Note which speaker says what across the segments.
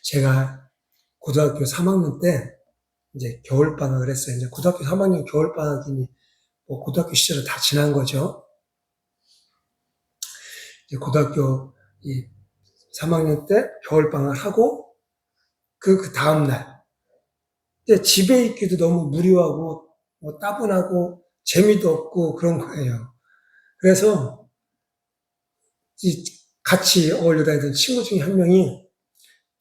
Speaker 1: 제가 고등학교 3학년 때 이제 겨울방학을 했어요. 이제 고등학교 3학년 겨울방학이니 뭐 고등학교 시절은 다 지난 거죠. 이제 고등학교 3학년 때 겨울방학을 하고 그 다음날 이제 집에 있기도 너무 무료하고 뭐 따분하고 재미도 없고 그런 거예요. 그래서 같이 어울려 다니던 친구 중에 한 명이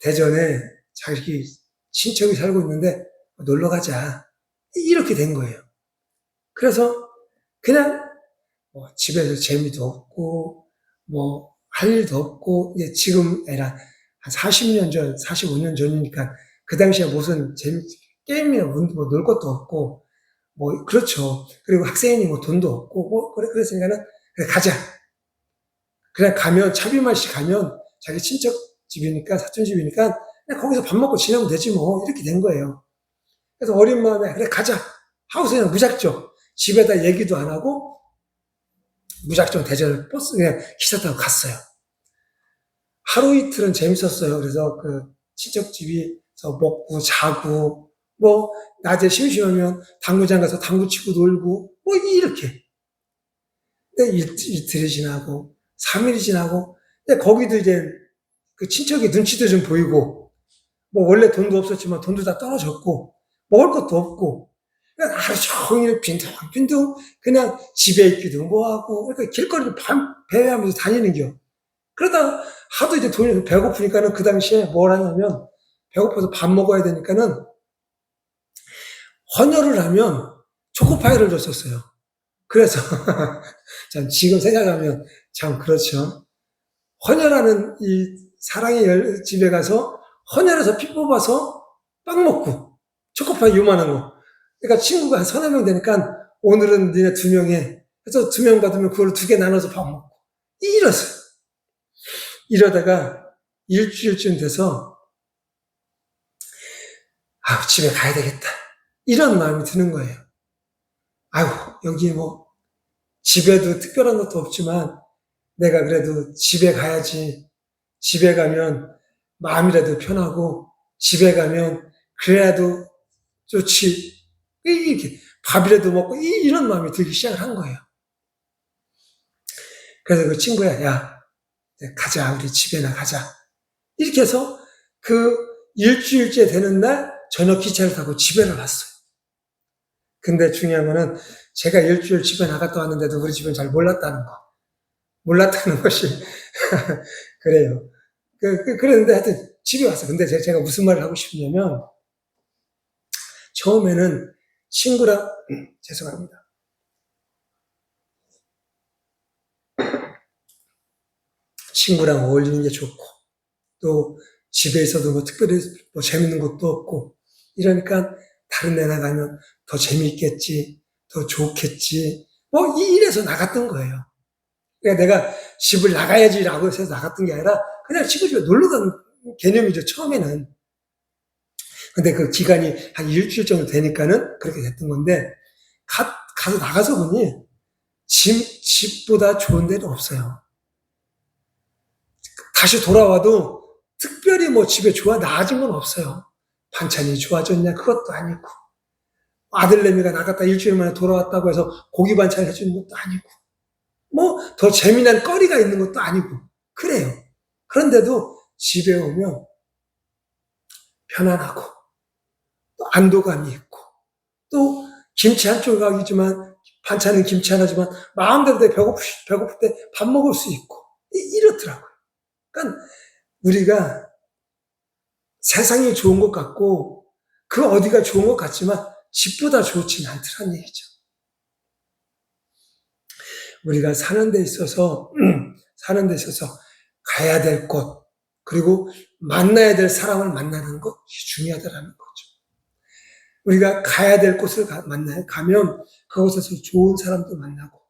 Speaker 1: 대전에 자기 친척이 살고 있는데 놀러 가자. 이렇게 된 거예요. 그래서 그냥 뭐 집에서 재미도 없고 뭐 할 일도 없고 이제 지금 애라 한 40년 전, 45년 전이니까 그 당시에 무슨 게임이나 뭐 놀 것도 없고 뭐 그렇죠. 그리고 학생이니 뭐 돈도 없고 뭐 그랬으니까는 그래 가자. 그냥 가면 차비만씩 가면 자기 친척 집이니까 사촌 집이니까 그냥 거기서 밥 먹고 지내면 되지 뭐 이렇게 된 거예요. 그래서 어린 마음에 그래 가자 하고서 그냥 무작정 집에다 얘기도 안 하고 무작정 대전 버스 그냥 기차 타고 갔어요. 하루 이틀은 재밌었어요. 그래서 그 친척 집에서 먹고 자고 뭐 낮에 심심하면 당구장 가서 당구 치고 놀고 뭐 이렇게. 근데 이틀이 지나고 3일이 지나고 근데 거기도 이제 그 친척이 눈치도 좀 보이고 뭐 원래 돈도 없었지만 돈도 다 떨어졌고 먹을 것도 없고 그러니까 하루 종일 빈둥빈둥 그냥 집에 있기도 뭐하고 그러니까 길거리를 배회하면서 다니는겨. 그러다 하도 이제 돈이 배고프니까는 그 당시에 뭘 하냐면 배고파서 밥 먹어야 되니까는 헌혈을 하면 초코파이를 줬었어요. 그래서 참 지금 생각하면 참 그렇죠. 헌혈하는 이 사랑의 집에 가서 헌혈해서 피 뽑아서 빵 먹고 초코파이 요만한 거. 그러니까 친구가 한 서너 명 되니까 오늘은 니네 2명에 그래서 2명 받으면 그걸 2개 나눠서 밥 먹고 이랬어요. 이러다가 일주일쯤 돼서 아 집에 가야 되겠다 이런 마음이 드는 거예요. 아유 여기 뭐 집에도 특별한 것도 없지만 내가 그래도 집에 가야지. 집에 가면 마음이라도 편하고 집에 가면 그래야도 좋지. 이렇게 밥이라도 먹고 이런 마음이 들기 시작을 한 거예요. 그래서 그 친구야, 야, 가자, 우리 집에나 가자. 이렇게 해서 그 일주일째 되는 날 저녁 기차를 타고 집에를 왔어요. 근데 중요한 거는 제가 일주일 집에 나갔다 왔는데도 우리 집은 잘 몰랐다는 거. 몰랐다는 것이 그래요. 그랬는데 하여튼 집에 왔어. 근데 제가 무슨 말을 하고 싶냐면 처음에는 친구랑 죄송합니다. 친구랑 어울리는 게 좋고 또 집에 있어도 뭐 특별히 뭐 재밌는 것도 없고 이러니까 다른 데 나가면 더 재미있겠지, 더 좋겠지 뭐 이래서 나갔던 거예요. 그러니까 내가 집을 나가야지라고 해서 나갔던 게 아니라 그냥 친구 집에 놀러 간 개념이죠 처음에는. 근데 그 기간이 한 일주일 정도 되니까는 그렇게 됐던 건데 가서 나가서 보니 집보다 좋은 데는 없어요. 다시 돌아와도 특별히 뭐 집에 나아진 건 없어요. 반찬이 좋아졌냐 그것도 아니고 아들내미가 나갔다 일주일 만에 돌아왔다고 해서 고기 반찬 해주는 것도 아니고 뭐 더 재미난 거리가 있는 것도 아니고 그래요. 그런데도 집에 오면 편안하고 또 안도감이 있고 또 김치 한 조각이지만 반찬은 김치 하나지만 마음대로 배고플 때 밥 먹을 수 있고 이렇더라고요. 그러니까 우리가 세상이 좋은 것 같고 그 어디가 좋은 것 같지만 집보다 좋지는 않더란 얘기죠. 우리가 사는 데 있어서 가야 될 곳 그리고 만나야 될 사람을 만나는 것이 중요하다는 거죠. 우리가 가야 될 곳을 가면 그곳에서 좋은 사람도 만나고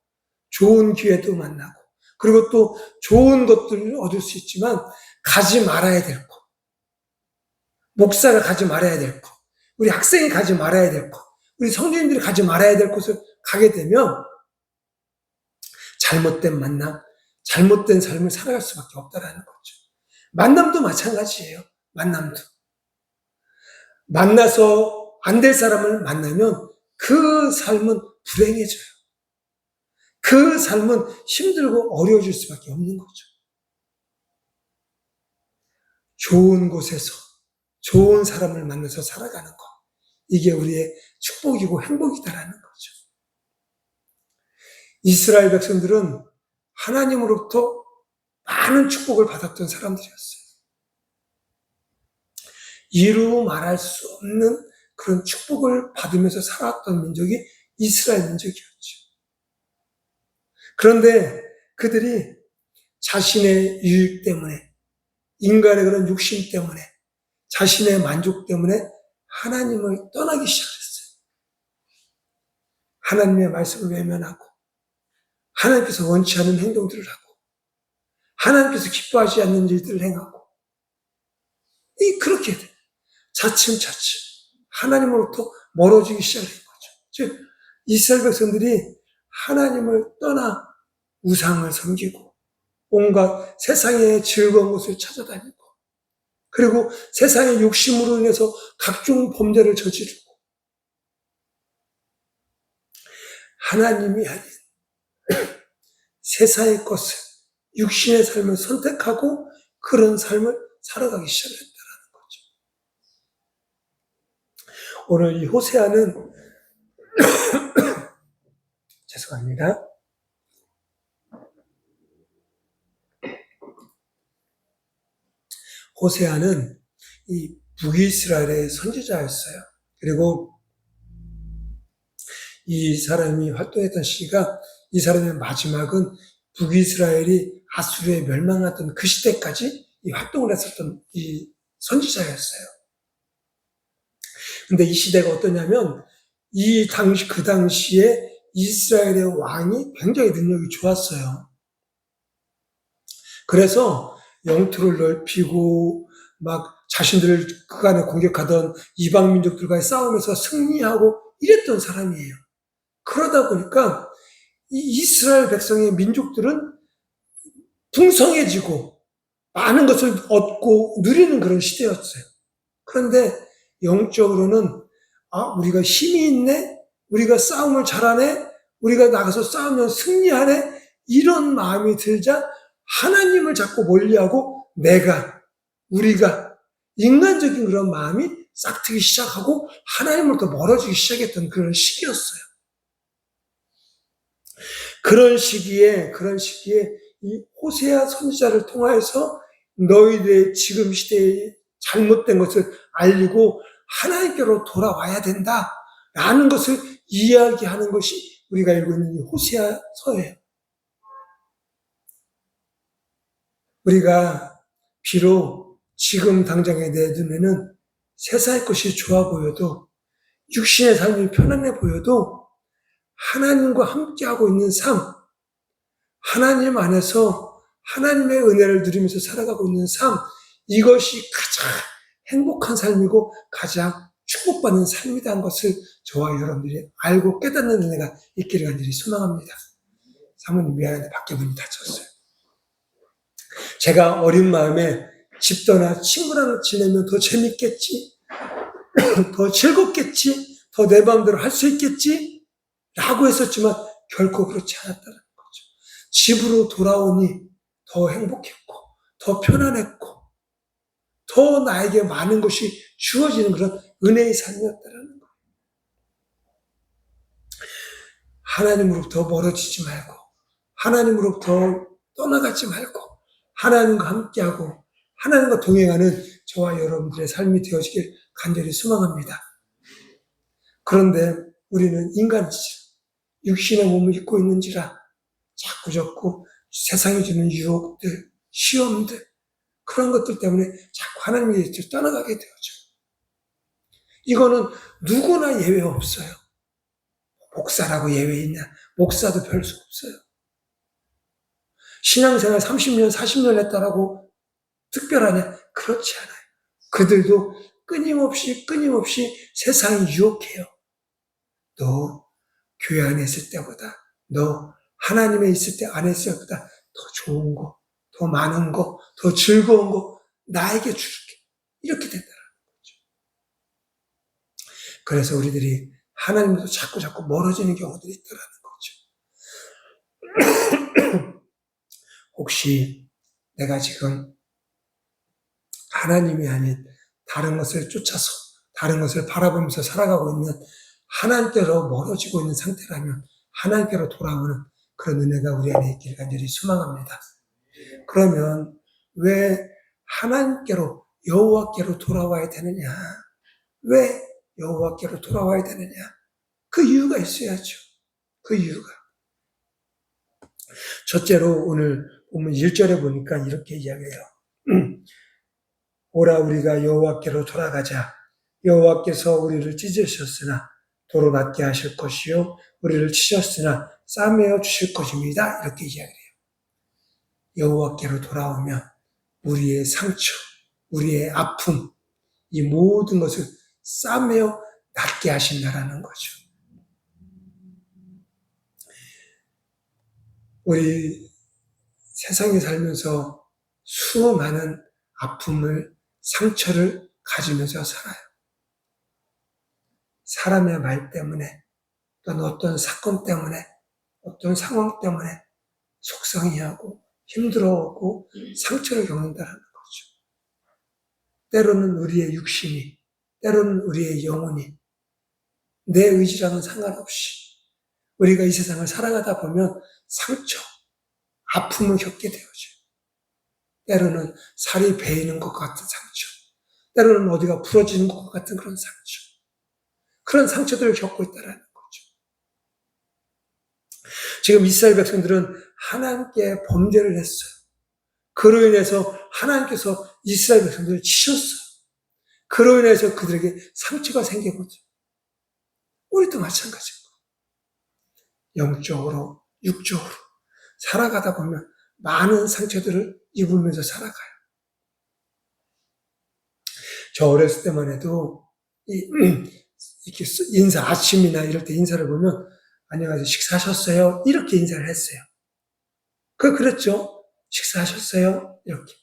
Speaker 1: 좋은 기회도 만나고 그리고 또 좋은 것들을 얻을 수 있지만 가지 말아야 될 곳, 목사가 가지 말아야 될 곳, 우리 학생이 가지 말아야 될 곳, 우리 성도님들이 가지 말아야 될 곳을 가게 되면 잘못된 만남, 잘못된 삶을 살아갈 수밖에 없다라는 거죠. 만남도 마찬가지예요. 만남도. 만나서 안 될 사람을 만나면 그 삶은 불행해져요. 그 삶은 힘들고 어려워질 수밖에 없는 거죠. 좋은 곳에서 좋은 사람을 만나서 살아가는 것. 이게 우리의 축복이고 행복이다라는 거죠. 이스라엘 백성들은 하나님으로부터 많은 축복을 받았던 사람들이었어요. 이루 말할 수 없는 그런 축복을 받으면서 살았던 민족이 이스라엘 민족이었죠. 그런데 그들이 자신의 유익 때문에, 인간의 그런 욕심 때문에, 자신의 만족 때문에 하나님을 떠나기 시작했어요. 하나님의 말씀을 외면하고, 하나님께서 원치 않은 행동들을 하고, 하나님께서 기뻐하지 않는 일들을 행하고, 그렇게 차츰차츰 하나님으로부터 멀어지기 시작한 거죠. 즉, 이스라엘 백성들이 하나님을 떠나 우상을 섬기고, 온갖 세상의 즐거운 것을 찾아다니고, 그리고 세상의 욕심으로 인해서 각종 범죄를 저지르고, 하나님이 아닌 세상의 것을, 육신의 삶을 선택하고 그런 삶을 살아가기 시작했다는 거죠. 오늘 이 호세아는 죄송합니다. 호세아는 이 북이스라엘의 선지자였어요. 그리고 이 사람이 활동했던 시기가, 이 사람의 마지막은 북이스라엘이 아수르에 멸망하던 그 시대까지 이 활동을 했었던 이 선지자였어요. 근데 이 시대가 어떠냐면, 그 당시에 이스라엘의 왕이 굉장히 능력이 좋았어요. 그래서 영토를 넓히고, 막 자신들을 그간에 공격하던 이방 민족들과의 싸움에서 승리하고 이랬던 사람이에요. 그러다 보니까 이 이스라엘 백성의 민족들은 풍성해지고 많은 것을 얻고 누리는 그런 시대였어요. 그런데 영적으로는 우리가 힘이 있네, 우리가 싸움을 잘하네, 우리가 나가서 싸우면 승리하네, 이런 마음이 들자 하나님을 자꾸 멀리하고 우리가 인간적인 그런 마음이 싹트기 시작하고 하나님으로부터 멀어지기 시작했던 그런 시기였어요. 그런 시기에 이 호세아 선지자를 통하여서 너희들의 지금 시대에 잘못된 것을 알리고 하나님께로 돌아와야 된다라는 것을 이야기하는 것이 우리가 읽고 있는 이 호세아서예요. 우리가 비록 지금 당장에 내 눈에는 세상의 것이 좋아 보여도, 육신의 삶이 편안해 보여도 하나님과 함께하고 있는 삶, 하나님 안에서 하나님의 은혜를 누리면서 살아가고 있는 삶, 이것이 가장 행복한 삶이고 가장 축복받는 삶이라는 것을 저와 여러분들이 알고 깨닫는 은혜가 있기를 간절히 소망합니다. 사모님 미안한데 밖에 문이 닫혔어요. 제가 어린 마음에 집 떠나 친구랑 지내면 더 재밌겠지, 더 즐겁겠지, 더 내 마음대로 할 수 있겠지 라고 했었지만 결코 그렇지 않았다는 거죠. 집으로 돌아오니 더 행복했고, 더 편안했고, 더 나에게 많은 것이 주어지는 그런 은혜의 삶이었다는 거예요. 하나님으로부터 멀어지지 말고, 하나님으로부터 떠나가지 말고, 하나님과 함께하고 하나님과 동행하는 저와 여러분들의 삶이 되어지길 간절히 소망합니다. 그런데 우리는 인간이죠. 육신의 몸을 입고 있는지라 자꾸 세상이 주는 유혹들, 시험들, 그런 것들 때문에 자꾸 하나님의 길을 떠나가게 되어져. 이거는 누구나 예외 없어요. 목사라고 예외 있냐? 목사도 별 수 없어요. 신앙생활 30년, 40년 했다라고 특별하냐? 그렇지 않아요. 그들도 끊임없이 세상이 유혹해요. 너 교회 안에 있을 때보다, 너 하나님에 있을 때 안에 있을 때보다 더 좋은 거, 더 많은 거, 더 즐거운 거 나에게 줄게. 이렇게 된다는 거죠. 그래서 우리들이 하나님도 자꾸 멀어지는 경우들이 있다는 거죠. 혹시 내가 지금 하나님이 아닌 다른 것을 쫓아서 다른 것을 바라보면서 살아가고 있는 하나님께로 멀어지고 있는 상태라면 하나님께로 돌아오는 그런 은혜가 우리 안에 있기를 간절히 소망합니다. 그러면 왜 하나님께로 여호와께로 돌아와야 되느냐? 왜 여호와께로 돌아와야 되느냐? 그 이유가 있어야죠. 그 이유가. 첫째로 오늘 보면 1절에 보니까 이렇게 이야기해요. 오라 우리가 여호와께로 돌아가자. 여호와께서 우리를 찢으셨으나 도로 낫게 하실 것이요 우리를 치셨으나 싸매어 주실 것입니다. 이렇게 이야기해요. 여호와께로 돌아오면 우리의 상처, 우리의 아픔, 이 모든 것을 싸매어 낫게 하신다라는 거죠. 우리 세상에 살면서 수많은 아픔을, 상처를 가지면서 살아요. 사람의 말 때문에, 또는 어떤 사건 때문에, 어떤 상황 때문에 속상해하고 힘들어하고 상처를 겪는다는 거죠. 때로는 우리의 육신이, 때로는 우리의 영혼이 내 의지랑은 상관없이 우리가 이 세상을 살아가다 보면 상처, 아픔을 겪게 되어져요. 때로는 살이 베이는 것 같은 상처, 때로는 어디가 부러지는 것 같은 그런 상처, 그런 상처들을 겪고 있다는 거죠. 지금 이스라엘 백성들은 하나님께 범죄를 했어요. 그로 인해서 하나님께서 이스라엘 백성들을 치셨어요. 그로 인해서 그들에게 상처가 생긴 거죠. 우리도 마찬가지인 거예요. 영적으로, 육적으로 살아가다 보면 많은 상처들을 입으면서 살아가요. 저 어렸을 때만 해도 이렇게 인사, 아침이나 이럴 때 인사를 보면 안녕하세요, 식사하셨어요? 이렇게 인사를 했어요. 그랬죠? 식사하셨어요? 이렇게.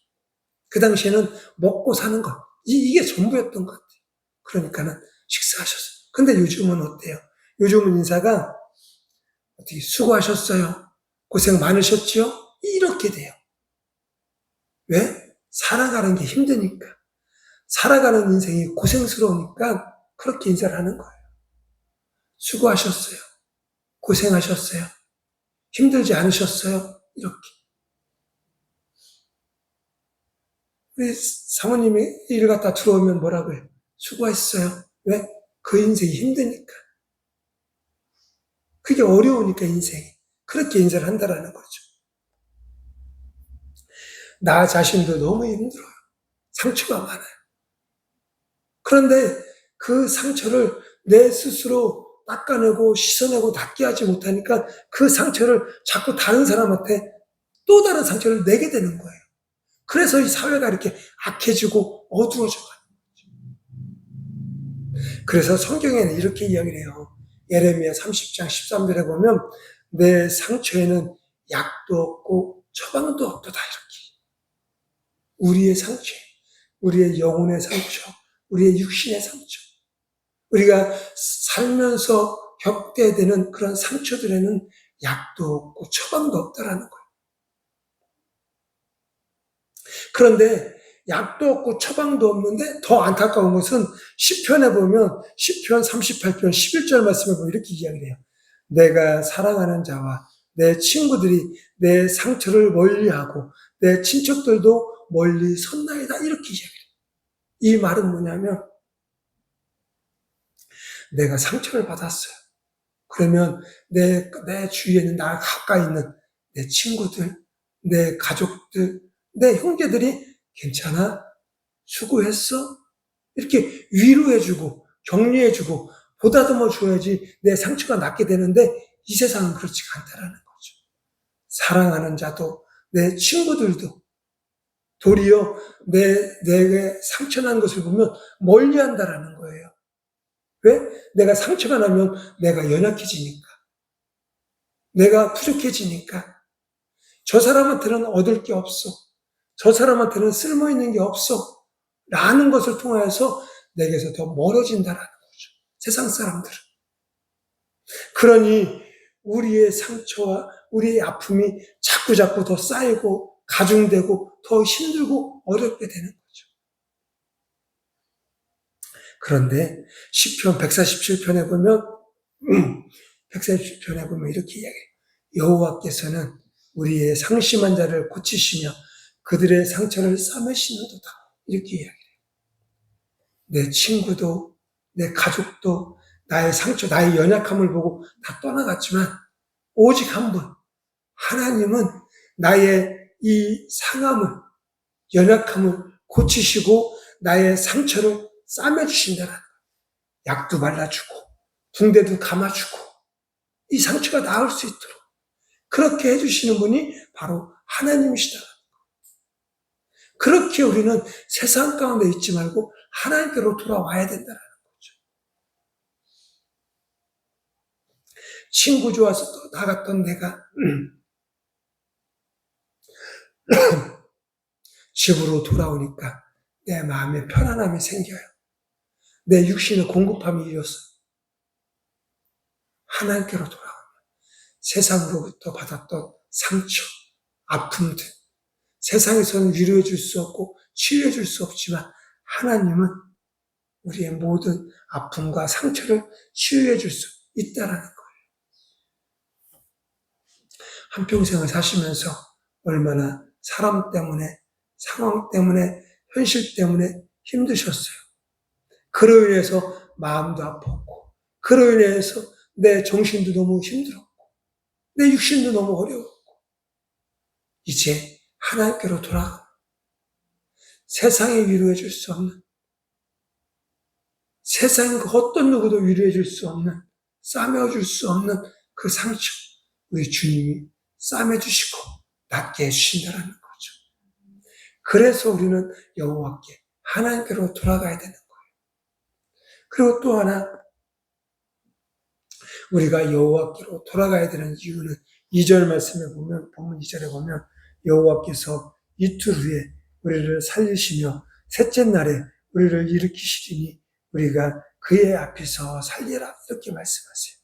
Speaker 1: 그 당시에는 먹고 사는 것, 이게 전부였던 것 같아요. 그러니까는 식사하셨어요. 근데 요즘은 어때요? 요즘은 인사가 어떻게 수고하셨어요? 고생 많으셨죠? 이렇게 돼요. 왜? 살아가는 게 힘드니까. 살아가는 인생이 고생스러우니까 그렇게 인사를 하는 거예요. 수고하셨어요. 고생하셨어요. 힘들지 않으셨어요? 이렇게. 우리 사모님이 일 갔다 들어오면 뭐라고 해요? 수고했어요. 왜? 그 인생이 힘드니까. 그게 어려우니까 인생이. 그렇게 인사를 한다라는 거죠. 나 자신도 너무 힘들어요. 상처가 많아요. 그런데 그 상처를 내 스스로 닦아내고 씻어내고 낫게 하지 못하니까 그 상처를 자꾸 다른 사람한테 또 다른 상처를 내게 되는 거예요. 그래서 이 사회가 이렇게 악해지고 어두워져 가는 거죠. 그래서 성경에는 이렇게 이야기를 해요. 예레미야 30장 13절에 보면 내 상처에는 약도 없고 처방도 없도다 이렇게. 우리의 상처, 우리의 영혼의 상처, 우리의 육신의 상처, 우리가 살면서 겪게 되는 그런 상처들에는 약도 없고 처방도 없다라는 거예요. 그런데 약도 없고 처방도 없는데 더 안타까운 것은 시편에 보면 시편 38편 11절 말씀에 보면 이렇게 이야기를 해요. 내가 사랑하는 자와 내 친구들이 내 상처를 멀리하고 내 친척들도 멀리 섰나이다 이렇게 이야기해요. 이 말은 뭐냐면 내가 상처를 받았어요. 그러면 내 주위에는 나랑 가까이 있는 내 친구들, 내 가족들, 내 형제들이 괜찮아? 수고했어? 이렇게 위로해주고 격려해주고 보다듬어 줘야지 내 상처가 낫게 되는데 이 세상은 그렇지가 않다라는 거죠. 사랑하는 자도 내 친구들도 도리어 내게 상처난 것을 보면 멀리한다라는 거예요. 왜? 내가 상처가 나면 내가 연약해지니까. 내가 부족해지니까. 저 사람한테는 얻을 게 없어. 저 사람한테는 쓸모있는 게 없어. 라는 것을 통하여서 내게서 더 멀어진다라는 거죠. 세상 사람들은. 그러니 우리의 상처와 우리의 아픔이 자꾸자꾸 더 쌓이고 가중되고 더 힘들고 어렵게 되는 거죠. 그런데 시편 147편에 보면 147편에 보면 이렇게 이야기해요. 여호와께서는 우리의 상심한 자를 고치시며 그들의 상처를 싸매시는도다. 이렇게 이야기해요. 내 친구도 내 가족도 나의 상처, 나의 연약함을 보고 다 떠나갔지만 오직 한 분, 하나님은 나의 이 상함을, 연약함을 고치시고 나의 상처를 싸매주신다는 거예요. 약도 발라주고 붕대도 감아주고 이 상처가 나을 수 있도록 그렇게 해주시는 분이 바로 하나님이시다. 그렇게 우리는 세상 가운데 있지 말고 하나님께로 돌아와야 된다는 거죠. 친구 좋아서 나갔던 내가 집으로 돌아오니까 내 마음에 편안함이 생겨요. 내 육신의 공급함이 이었어요. 하나님께로 돌아오면 세상으로부터 받았던 상처, 아픔들, 세상에서는 위로해 줄 수 없고 치유해 줄 수 없지만 하나님은 우리의 모든 아픔과 상처를 치유해 줄 수 있다라는 거예요. 한평생을 사시면서 얼마나 사람 때문에, 상황 때문에, 현실 때문에 힘드셨어요. 그로 인해서 마음도 아팠고, 그로 인해서 내 정신도 너무 힘들었고, 내 육신도 너무 어려웠고, 이제 하나님께로 돌아가 세상에 위로해 줄 수 없는, 세상 그 어떤 누구도 위로해 줄 수 없는, 싸매어 줄 수 없는 그 상처, 우리 주님이 싸매 주시고 낫게 해주신다는 거죠. 그래서 우리는 여호와께 하나님께로 돌아가야 되는 거예요. 그리고 또 하나 우리가 여호와께로 돌아가야 되는 이유는 2절 말씀에 보면, 본문 2절에 보면 여호와께서 이틀 후에 우리를 살리시며 셋째 날에 우리를 일으키시리니 우리가 그의 앞에서 살리라, 이렇게 말씀하세요.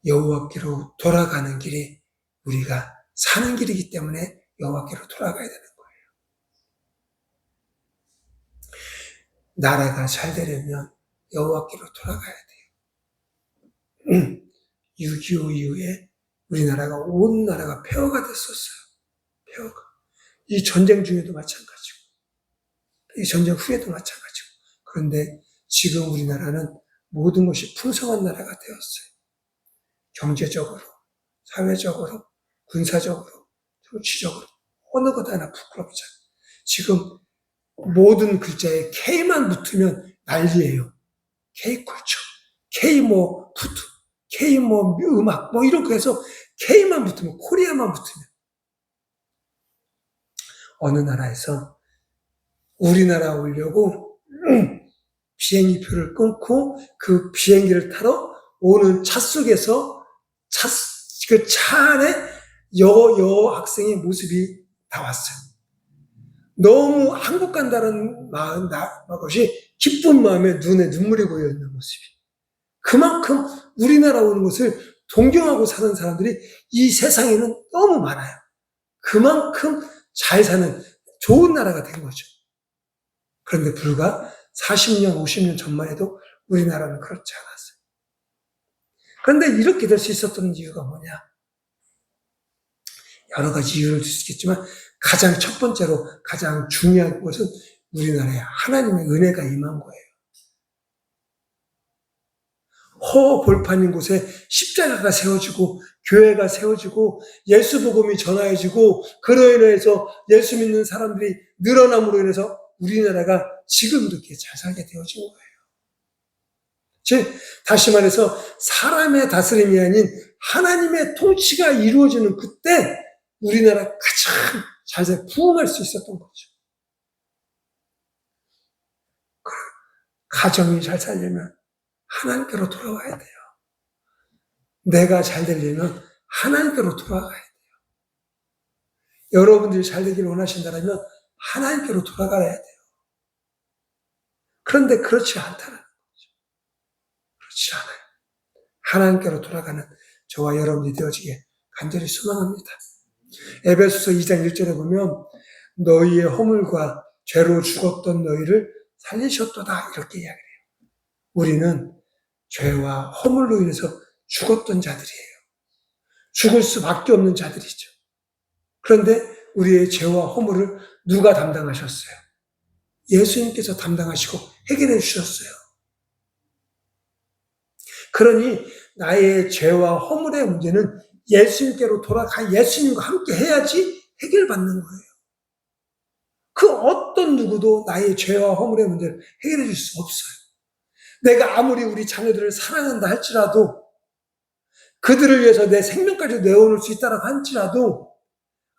Speaker 1: 여호와께로 돌아가는 길이 우리가 사는 길이기 때문에 여호와께로 돌아가야 되는 거예요. 나라가 잘 되려면 여호와께로 돌아가야 돼요. 6.25 이후에 우리나라가 온 나라가 폐허가 됐었어요. 폐허가. 이 전쟁 중에도 마찬가지고, 이 전쟁 후에도 마찬가지고. 그런데 지금 우리나라는 모든 것이 풍성한 나라가 되었어요. 경제적으로, 사회적으로, 군사적으로, 정치적으로 어느 것 하나 부끄럽지 않아요. 지금 모든 글자에 K만 붙으면 난리예요. K컬처, K 뭐 푸드, K 뭐 음악, 뭐 이런 거 해서 K만 붙으면, 코리아만 붙으면 어느 나라에서 우리나라 오려고 비행기표를 끊고 그 비행기를 타러 오는 차 속에서 그 차 안에 여학생의 모습이 나왔어요. 너무 한국 간다는 것이 기쁜 마음에 눈에 눈물이 고여있는 모습이. 그만큼 우리나라 오는 것을 동경하고 사는 사람들이 이 세상에는 너무 많아요. 그만큼 잘 사는 좋은 나라가 된 거죠. 그런데 불과 40년, 50년 전만 해도 우리나라는 그렇지 않았어요. 그런데 이렇게 될 수 있었던 이유가 뭐냐? 여러 가지 이유를 들 수 있겠지만 가장 첫 번째로 가장 중요한 것은 우리나라에 하나님의 은혜가 임한 거예요. 허허벌판인 곳에 십자가가 세워지고 교회가 세워지고 예수 복음이 전하여지고 그로 인해서 예수 믿는 사람들이 늘어남으로 인해서 우리나라가 지금도 이렇게 잘 살게 되어진 거예요. 즉 다시 말해서 사람의 다스림이 아닌 하나님의 통치가 이루어지는 그때 우리나라 가장 잘 부흥할 수 있었던 거죠. 가정이 잘 살려면 하나님께로 돌아와야 돼요. 내가 잘 되려면 하나님께로 돌아가야 돼요. 여러분들이 잘 되기를 원하신다면 하나님께로 돌아가야 돼요. 그런데 그렇지 않다는 거죠. 그렇지 않아요. 하나님께로 돌아가는 저와 여러분이 되어지게 간절히 소망합니다. 에베소서 2장 1절에 보면 너희의 허물과 죄로 죽었던 너희를 살리셨도다 이렇게 이야기해요. 우리는 죄와 허물로 인해서 죽었던 자들이에요. 죽을 수밖에 없는 자들이죠. 그런데 우리의 죄와 허물을 누가 담당하셨어요? 예수님께서 담당하시고 해결해 주셨어요. 그러니 나의 죄와 허물의 문제는 예수님께로 돌아가 예수님과 함께 해야지 해결받는 거예요. 그 어떤 누구도 나의 죄와 허물의 문제를 해결해 줄 수 없어요. 내가 아무리 우리 자녀들을 사랑한다 할지라도 그들을 위해서 내 생명까지 내어놓을 수 있다고 할지라도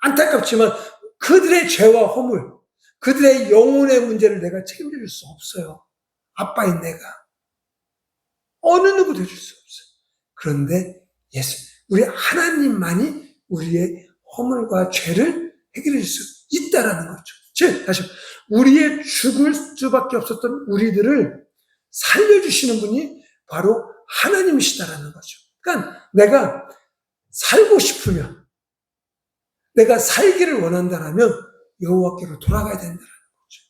Speaker 1: 안타깝지만 그들의 죄와 허물, 그들의 영혼의 문제를 내가 책임질 수 없어요. 아빠인 내가. 어느 누구도 해줄 수 없어요. 그런데 우리 하나님만이 우리의 허물과 죄를 해결해 줄 수 있다라는 거죠. 즉, 다시 우리의 죽을 수밖에 없었던 우리들을 살려주시는 분이 바로 하나님이시다라는 거죠. 그러니까 내가 살고 싶으면, 내가 살기를 원한다라면 여호와께로 돌아가야 된다는 거죠.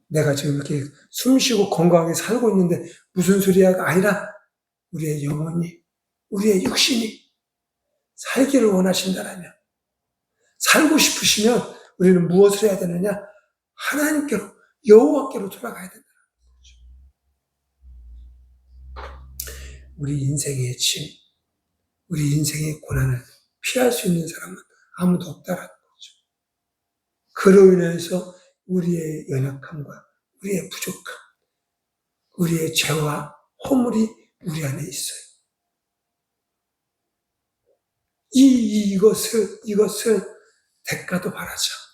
Speaker 1: 내가 지금 이렇게 숨쉬고 건강하게 살고 있는데 무슨 소리야가 아니라 우리의 영혼이, 우리의 육신이 살기를 원하신다라면, 살고 싶으시면 우리는 무엇을 해야 되느냐? 하나님께로, 여호와께로 돌아가야 된다는 거죠. 우리 인생의 짐, 우리 인생의 고난을 피할 수 있는 사람은 아무도 없다라는 거죠. 그로 인해서 우리의 연약함과 우리의 부족함, 우리의 죄와 허물이 우리 안에 있어요. 이것을 대가도 바라지 않고,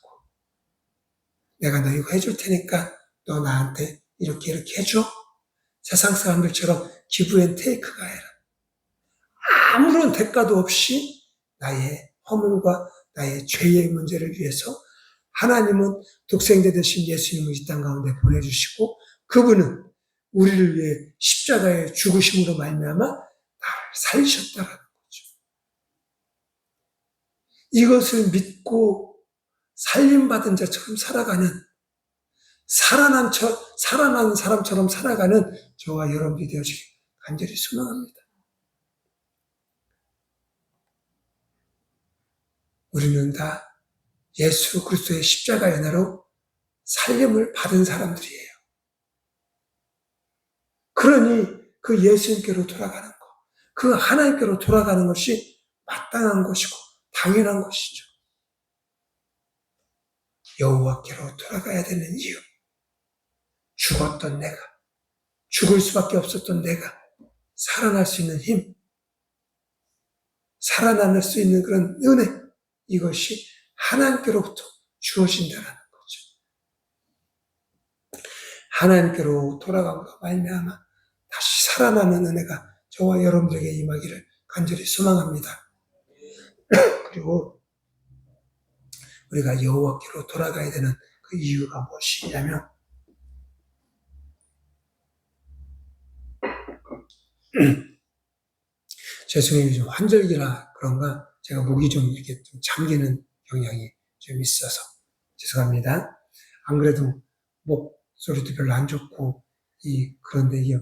Speaker 1: 내가 너 이거 해줄 테니까 너 나한테 이렇게 해줘? 세상 사람들처럼 기브 앤 테이크가 아니라 아무런 대가도 없이 나의 허물과 나의 죄의 문제를 위해서 하나님은 독생자 되신 예수님을 이 땅 가운데 보내주시고 그분은 우리를 위해 십자가의 죽으심으로 말미암아 나를 살리셨다라는 거죠. 이것을 믿고 살림받은 자처럼 살아가는, 살아난 사람처럼 살아가는 저와 여러분이 되어지길 간절히 소망합니다. 우리는 다 예수 그리스도의 십자가의 은혜로 살림을 받은 사람들이에요. 그러니 그 예수님께로 돌아가는 것, 그 하나님께로 돌아가는 것이 마땅한 것이고 당연한 것이죠. 여호와께로 돌아가야 되는 이유, 죽었던 내가, 죽을 수밖에 없었던 내가 살아날 수 있는 힘, 살아날 수 있는 그런 은혜, 이것이 하나님께로부터 주어진다는 거죠. 하나님께로 돌아감으로 말미암아 다시 살아나는 은혜가 저와 여러분들에게 임하기를 간절히 소망합니다. 그리고 우리가 여호와께로 돌아가야 되는 그 이유가 무엇이냐면 죄송해요. 좀 환절기라 그런가 제가 목이 좀 이렇게 좀 잠기는 경향이 좀 있어서 죄송합니다. 안 그래도 목소리도 별로 안 좋고 그런데 이게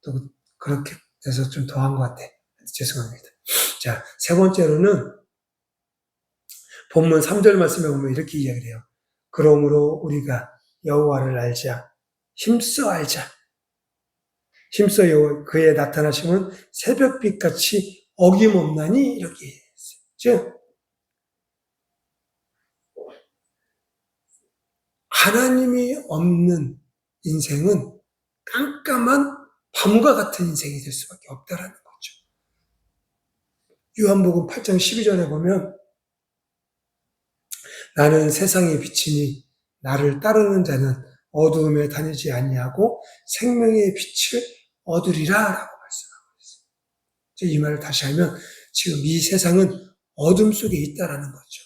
Speaker 1: 또 그렇게 돼서 좀 더한 것 같아. 죄송합니다. 자, 세 번째로는 본문 3절 말씀에 보면 이렇게 이야기를 해요. 그러므로 우리가 여호와를 알자, 힘써 알자. 힘써 여호와 그의 나타나심은 새벽빛같이 어김없나니 이렇게 했어요. 즉 하나님이 없는 인생은 깜깜한 밤과 같은 인생이 될 수밖에 없다라는 거죠. 요한복음 8장 12절에 보면 나는 세상의 빛이니 나를 따르는 자는 어두움에 다니지 아니하고 생명의 빛을 얻으리라 라고 말씀하고 있어요. 이 말을 다시 하면 지금 이 세상은 어둠 속에 있다라는 거죠.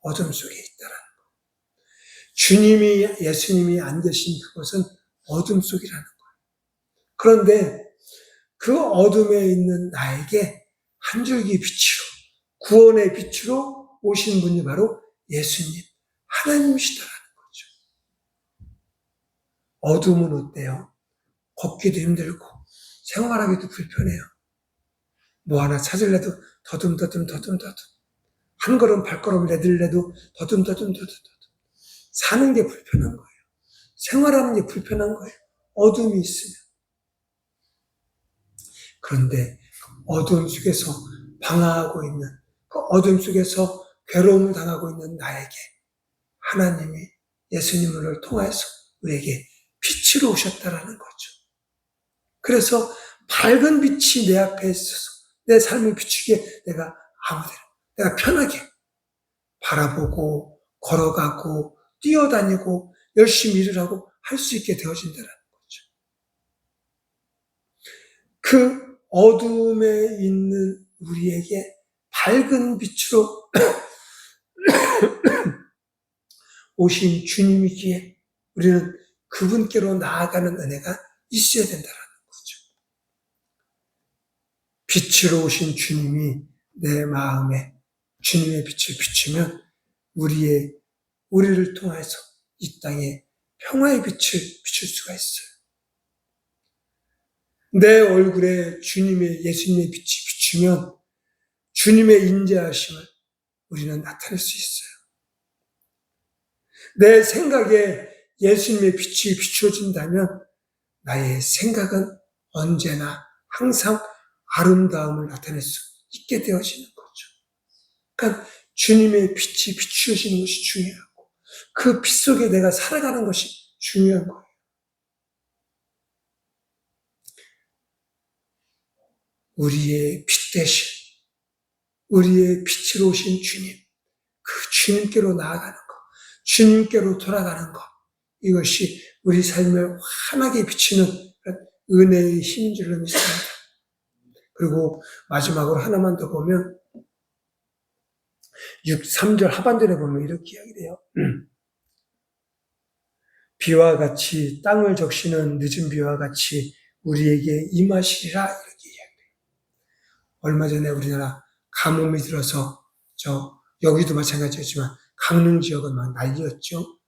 Speaker 1: 어둠 속에 있다라는 거. 예수님이 안 계신 그것은 어둠 속이라는 거예요. 그런데 그 어둠에 있는 나에게 한 줄기 빛으로, 구원의 빛으로 오신 분이 바로 예수님, 하나님이시다라는 거죠. 어둠은 어때요? 걷기도 힘들고 생활하기도 불편해요. 뭐 하나 찾으려도 더듬더듬 한 걸음 발걸음 내딜래도 더듬 사는 게 불편한 거예요. 생활하는 게 불편한 거예요. 어둠이 있으면. 그런데 어둠 속에서 방황하고 있는, 그 어둠 속에서 괴로움을 당하고 있는 나에게 하나님이 예수님을 통해서 우리에게 빛으로 오셨다라는 거죠. 그래서 밝은 빛이 내 앞에 있어서 내 삶을 비추기에 내가 아무데나, 내가 편하게 바라보고 걸어가고 뛰어다니고 열심히 일을 하고 할 수 있게 되어진다는 거죠. 그 어둠에 있는 우리에게 밝은 빛으로 오신 주님이기에 우리는 그분께로 나아가는 은혜가 있어야 된다는 거죠. 빛으로 오신 주님이 내 마음에 주님의 빛을 비추면 우리를 통해서 이 땅에 평화의 빛을 비출 수가 있어요. 내 얼굴에 예수님의 빛이 비추면 주님의 인자하심을 우리는 나타낼 수 있어요. 내 생각에 예수님의 빛이 비추어진다면 나의 생각은 언제나 항상 아름다움을 나타낼 수 있게 되어지는 거죠. 그러니까 주님의 빛이 비추어지는 것이 중요하고 그 빛 속에 내가 살아가는 것이 중요한 거예요. 우리의 빛 대신 우리의 빛으로 오신 주님, 그 주님께로 나아가는 것, 주님께로 돌아가는 것, 이것이 우리 삶을 환하게 비추는 은혜의 힘인 줄로 믿습니다. 그리고 마지막으로 하나만 더 보면 3절 하반절에 보면 이렇게 이야기해요. 비와 같이 땅을 적시는 늦은 비와 같이 우리에게 임하시리라 이렇게 이야기해요. 얼마 전에 우리나라 가뭄이 들어서 여기도 마찬가지였지만 강릉 지역은 막 난리였죠.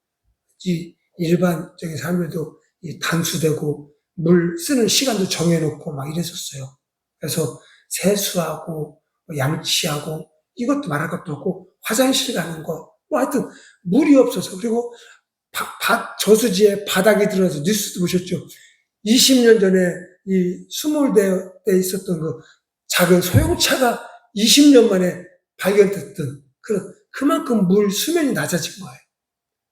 Speaker 1: 이 일반적인 사람들도 단수되고 물 쓰는 시간도 정해놓고 막 이랬었어요. 그래서 세수하고 양치하고 이것도 말할 것도 없고 화장실 가는 거 뭐 하여튼 물이 없어서 그리고 저수지에 바닥이 들어서 뉴스도 보셨죠. 20년 전에 이 스몰대에 있었던 그 작은 소형차가 20년 만에 발견됐던 그만큼 물 수면이 낮아진 거예요.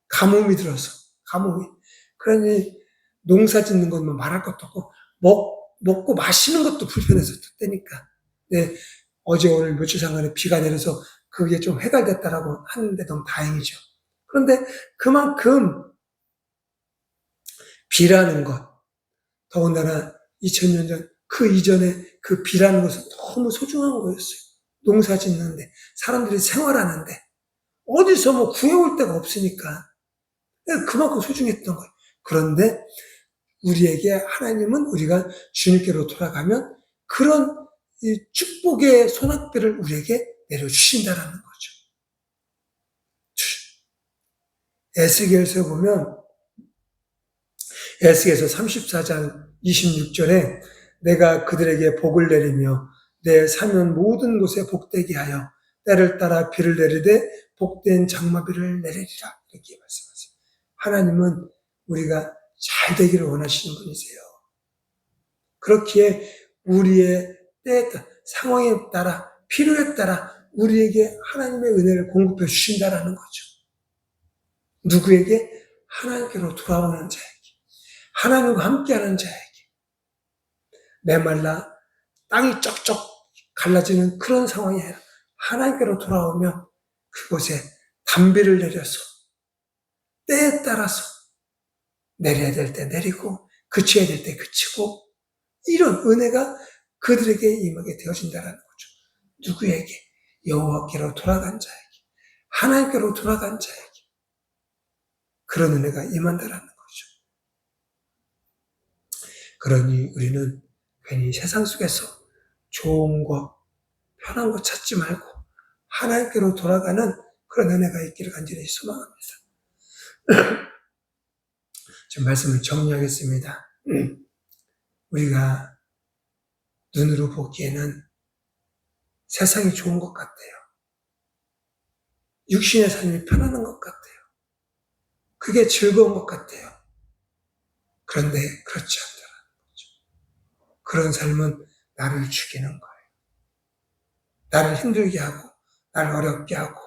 Speaker 1: 가뭄이 들어서 가뭄이. 그러니 농사 짓는 것만 말할 것도 없고 먹고 마시는 것도 불편했었다니까. 네, 어제 오늘 며칠 상간에 비가 내려서 그게 좀 해결됐다라고 하는데 너무 다행이죠. 그런데 그만큼 비라는 것, 더군다나 2000년 전 그 이전에 그 비라는 것은 너무 소중한 거였어요. 농사 짓는데 사람들이 생활하는데 어디서 뭐 구해올 데가 없으니까 그만큼 소중했던 거예요. 그런데 우리에게 하나님은 우리가 주님께로 돌아가면 그런 축복의 소낙비를 우리에게 내려주신다라는 거죠. 에스겔서 보면 에스겔서 34장 26절에 내가 그들에게 복을 내리며 내 사면 모든 곳에 복되게 하여 때를 따라 비를 내리되 복된 장마비를 내리리라 이렇게 말씀하세요. 하나님은 우리가 잘 되기를 원하시는 분이세요. 그렇기에 우리의 때에 따라 상황에 따라 필요에 따라 우리에게 하나님의 은혜를 공급해 주신다라는 거죠. 누구에게? 하나님께로 돌아오는 자에게, 하나님과 함께하는 자에게. 메말라 땅이 쩍쩍 갈라지는 그런 상황이 아니라 하나님께로 돌아오면 그곳에 단비를 내려서 때에 따라서 내려야 될 때 내리고 그쳐야 될 때 그치고 이런 은혜가 그들에게 임하게 되어진다는 거죠. 누구에게? 여호와께로 돌아간 자에게, 하나님께로 돌아간 자에게 그런 은혜가 임한다라는 거죠. 그러니 우리는 괜히 세상 속에서 좋은 거, 편한 거 찾지 말고 하나님께로 돌아가는 그런 은혜가 있기를 간절히 소망합니다. 좀 말씀을 정리하겠습니다. 우리가 눈으로 보기에는 세상이 좋은 것 같아요. 육신의 삶이 편안한 것 같아요. 그게 즐거운 것 같아요. 그런데 그렇지 않더라는 거죠. 그런 삶은 나를 죽이는 거예요. 나를 힘들게 하고, 나를 어렵게 하고,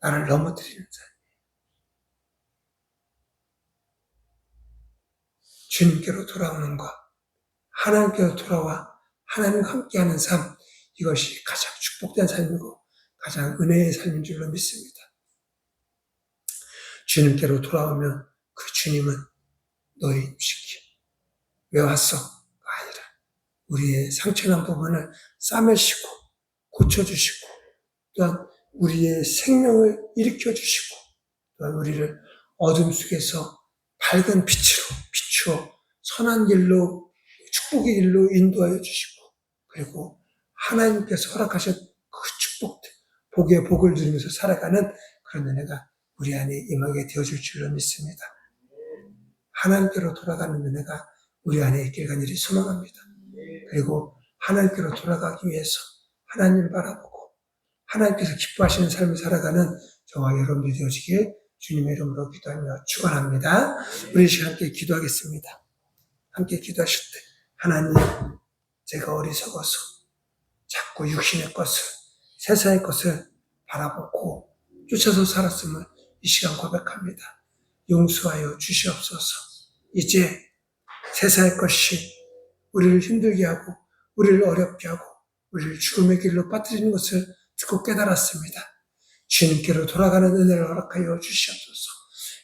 Speaker 1: 나를 넘어뜨리는 삶. 주님께로 돌아오는 것, 하나님께로 돌아와 하나님과 함께하는 삶, 이것이 가장 축복된 삶이고 가장 은혜의 삶인 줄로 믿습니다. 주님께로 돌아오면 그 주님은 너희 음식이 왜 왔어? 아니라 우리의 상처난 부분을 싸매시고 고쳐주시고 또한 우리의 생명을 일으켜주시고 또한 우리를 어둠 속에서 밝은 빛으로 비추어 선한 길로 축복의 길로 인도하여 주시고 그리고 하나님께서 허락하신 그 축복들 복의 복을 누리면서 살아가는 그런 은혜가 우리 안에 임하게 되어줄 줄로 믿습니다. 하나님께로 돌아가는 은혜가 우리 안에 있길 간절히 소망합니다. 그리고 하나님께로 돌아가기 위해서 하나님 바라보고 하나님께서 기뻐하시는 삶을 살아가는 저와 여러분들이 되어지길 주님의 이름으로 기도하며 축원합니다. 우리 시간 함께 기도하겠습니다. 함께 기도하실 때 하나님, 제가 어리석어서 자꾸 육신의 것을 세상의 것을 바라보고 쫓아서 살았음을 이 시간 고백합니다. 용서하여 주시옵소서. 이제 세상의 것이 우리를 힘들게 하고 우리를 어렵게 하고 우리를 죽음의 길로 빠뜨리는 것을 듣고 깨달았습니다. 주님께로 돌아가는 은혜를 허락하여 주시옵소서.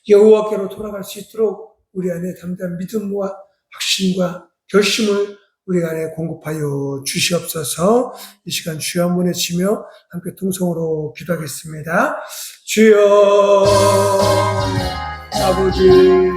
Speaker 1: 여호와께로 돌아갈 수 있도록 우리 안에 담대한 믿음과 확신과 결심을 우리 안에 공급하여 주시옵소서. 이 시간 주여 한번 외치며 함께 통성으로 기도하겠습니다. 주여 아버지